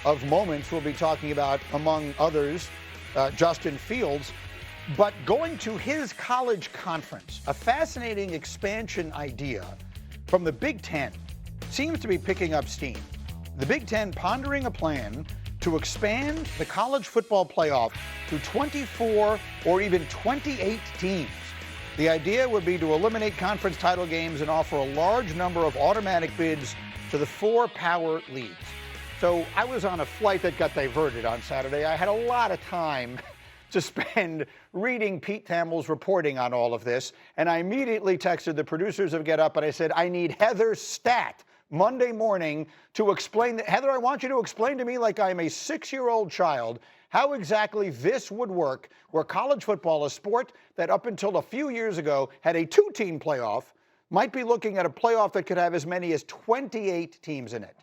of moments we'll be talking about, among others, Justin Fields. But going to his college conference, a fascinating expansion idea from the Big Ten, seems to be picking up steam. The Big Ten pondering a plan to expand the college football playoff to 24 or even 28 teams. The idea would be to eliminate conference title games and offer a large number of automatic bids to the 4 power leagues. So I was on a flight that got diverted on Saturday. I had a lot of time to spend reading Pete Thamel's reporting on all of this, and I immediately texted the producers of Get Up and I said, I need Heather's stat Monday morning to explain that. Heather, I want you to explain to me, like I'm a 6-year-old child, how exactly this would work, where college football, a sport that up until a few years ago had a 2-team playoff, might be looking at a playoff that could have as many as 28 teams in it.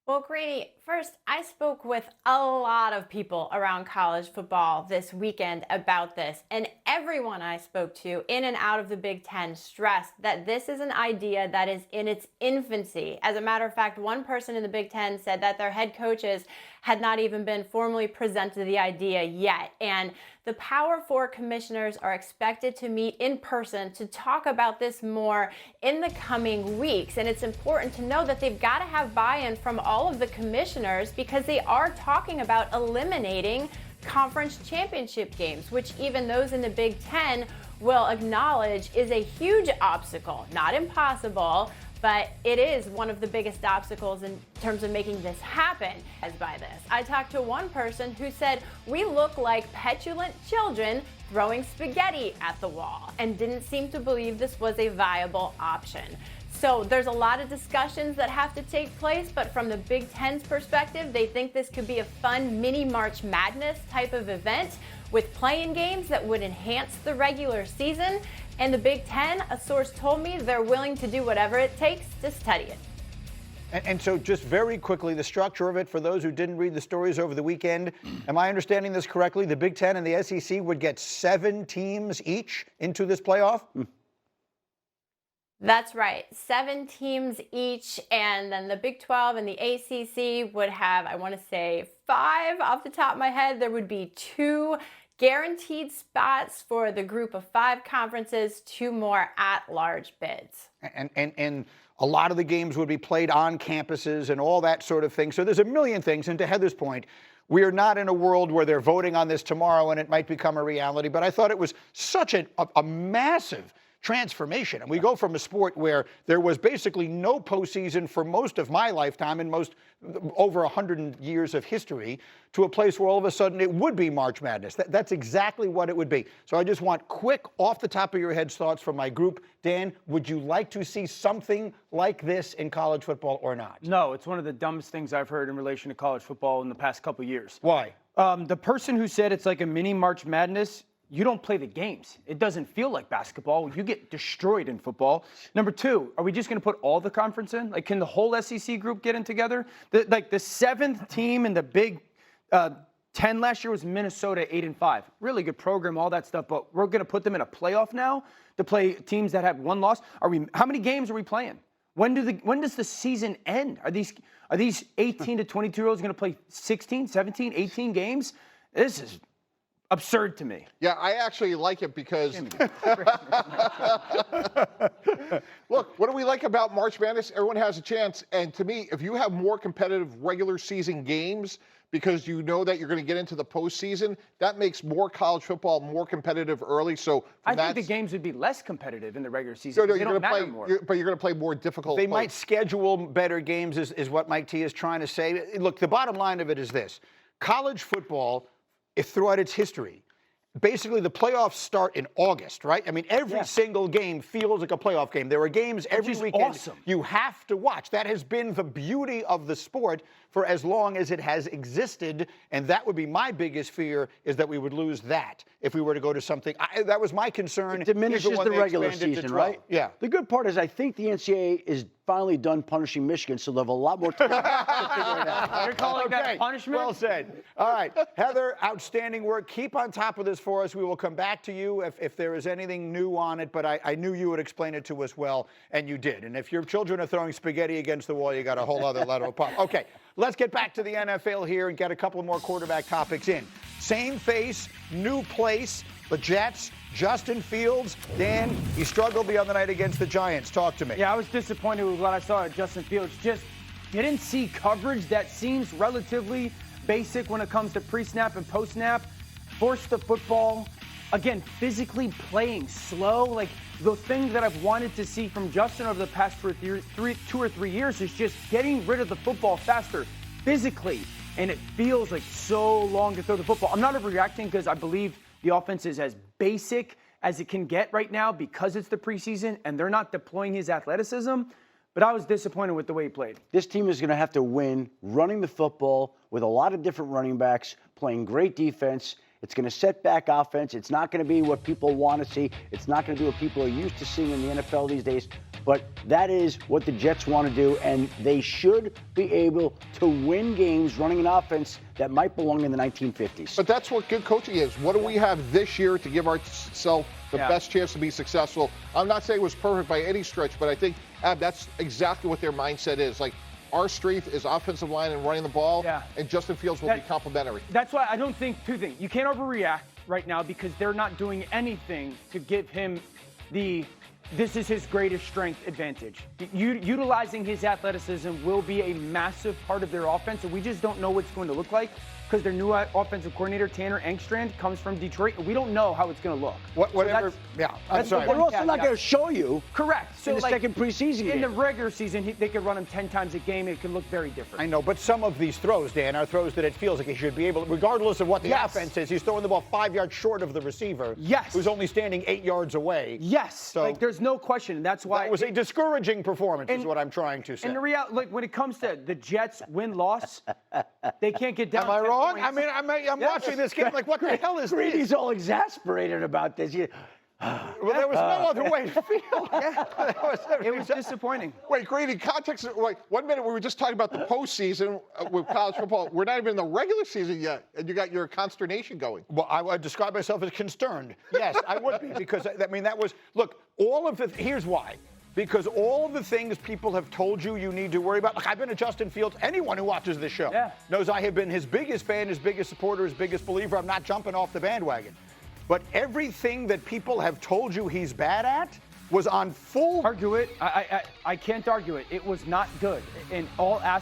Well, Grady, first, I spoke with a lot of people around college football this weekend about this, and everyone I spoke to in and out of the Big Ten stressed that this is an idea that is in its infancy. As a matter of fact, one person in the Big Ten said that their head coaches had not even been formally presented the idea yet, and the Power 4 commissioners are expected to meet in person to talk about this more in the coming weeks. And it's important to know that they've got to have buy-in from all of the commissioners, because they are talking about eliminating conference championship games, which even those in the Big Ten will acknowledge is a huge obstacle. Not impossible, but it is one of the biggest obstacles in terms of making this happen. As by this, I talked to one person who said, we look like petulant children throwing spaghetti at the wall, and didn't seem to believe this was a viable option. So there's a lot of discussions that have to take place, but from the Big Ten's perspective, they think this could be a fun mini March Madness type of event with playing games that would enhance the regular season. And the Big Ten, a source told me, they're willing to do whatever it takes to study it. And so just very quickly, the structure of it, for those who didn't read the stories over the weekend, am I understanding this correctly? The Big Ten and the SEC would get 7 teams each into this playoff? That's right. 7 teams each, and then the Big 12 and the ACC would have, I want to say, 5 off the top of my head. There would be 2 guaranteed spots for the group of 5 conferences, 2 more at-large bids. And a lot of the games would be played on campuses and all that sort of thing. So there's a million things. And to Heather's point, we are not in a world where they're voting on this tomorrow and it might become a reality. But I thought it was such a massive transformation. And we go from a sport where there was basically no postseason for most of my lifetime and most over 100 years of history, to a place where all of a sudden it would be March Madness. That's exactly what it would be. So I just want quick, off the top of your head thoughts from my group. Dan, would you like to see something like this in college football or not? No, it's one of the dumbest things I've heard in relation to college football in the past couple of years. Why? The person who said it's like a mini March Madness, you don't play the games. It doesn't feel like basketball. You get destroyed in football. Number 2, are we just going to put all the conference in? Like, can the whole SEC group get in together? The 7th team in the Big 10 last year was Minnesota, 8-5. Really good program, all that stuff. But we're going to put them in a playoff now to play teams that have 1 loss. How many games are we playing? When does the season end? Are these 18 to 22-year-olds going to play 16, 17, 18 games? This is absurd to me. Yeah, I actually like it because look, what do we like about March Madness? Everyone has a chance. And to me, if you have more competitive regular season games because you know that you're going to get into the postseason, that makes more college football more competitive early. So I think the games would be less competitive in the regular season. No, they don't matter more. But you're going to play more difficult. They might schedule better games, is what Mike T is trying to say. Look, the bottom line of it is this. College football, if throughout its history, basically the playoffs start in August, right? I mean, every single game feels like a playoff game. There are games every weekend you have to watch. That has been the beauty of the sport for as long as it has existed, and that would be my biggest fear, is that we would lose that if we were to go to something. That was my concern. It diminishes the regular season, right? Yeah. The good part is I think the NCAA is finally done punishing Michigan, so they'll have a lot more time to figure it out. You're calling that punishment? Well said. All right. Heather, outstanding work. Keep on top of this for us. We will come back to you if there is anything new on it, but I knew you would explain it to us well, and you did. And if your children are throwing spaghetti against the wall, you got a whole other letter of pop. Okay. Let's get back to the NFL here and get a couple more quarterback topics in. Same face, new place. The Jets, Justin Fields. Dan, he struggled the other night against the Giants. Talk to me. Yeah, I was disappointed with what I saw at Justin Fields. Just didn't see coverage that seems relatively basic when it comes to pre-snap and post-snap. Forced the football. Again, physically playing slow. Like, the thing that I've wanted to see from Justin over the past 2 or 3 years is just getting rid of the football faster, physically. And it feels like so long to throw the football. I'm not overreacting because I believe the offense is as basic as it can get right now because it's the preseason and they're not deploying his athleticism. But I was disappointed with the way he played. This team is going to have to win running the football with a lot of different running backs, playing great defense. It's going to set back offense. It's not going to be what people want to see. It's not going to be what people are used to seeing in the NFL these days. But that is what the Jets want to do, and they should be able to win games running an offense that might belong in the 1950s. But that's what good coaching is. What do we have this year to give ourselves the best chance to be successful? I'm not saying it was perfect by any stretch, but I think, Ab, that's exactly what their mindset is. Like, our strength is offensive line and running the ball, and Justin Fields will be complimentary. That's why I don't think two things. You can't overreact right now because they're not doing anything to give him this is his greatest strength advantage. Utilizing his athleticism will be a massive part of their offense, and we just don't know what it's going to look like because their new offensive coordinator, Tanner Engstrand, comes from Detroit. We don't know how it's going to look. I'm sorry. They're also not going to show you. Correct. So in the second preseason game. In the regular season, they could run him 10 times a game. It could look very different. I know, but some of these throws, Dan, are throws that it feels like he should be able, regardless of what the offense is, he's throwing the ball 5 yards short of the receiver. Yes. Who's only standing 8 yards away. Yes. So like, there's no question. And that's why it was a discouraging performance, is what I'm trying to say. And the reality, like, when it comes to the Jets win-loss, they can't get down. Am I 10 wrong? points. I mean, I'm watching this game like, what the hell is this? Brady's all exasperated about this. Well, there was no other way to feel. It was disappointing. Wait, Grady, context, like 1 minute we were just talking about the postseason with college football. We're not even in the regular season yet, and you got your consternation going. Well, I would describe myself as concerned. Yes, I would be, because, I mean, that was, look, here's why. Because all of the things people have told you need to worry about. Look, I've been a Justin Fields. Anyone who watches this show knows I have been his biggest fan, his biggest supporter, his biggest believer. I'm not jumping off the bandwagon. But everything that people have told you he's bad at was on full. Argue it. I can't argue it. It was not good in all aspects.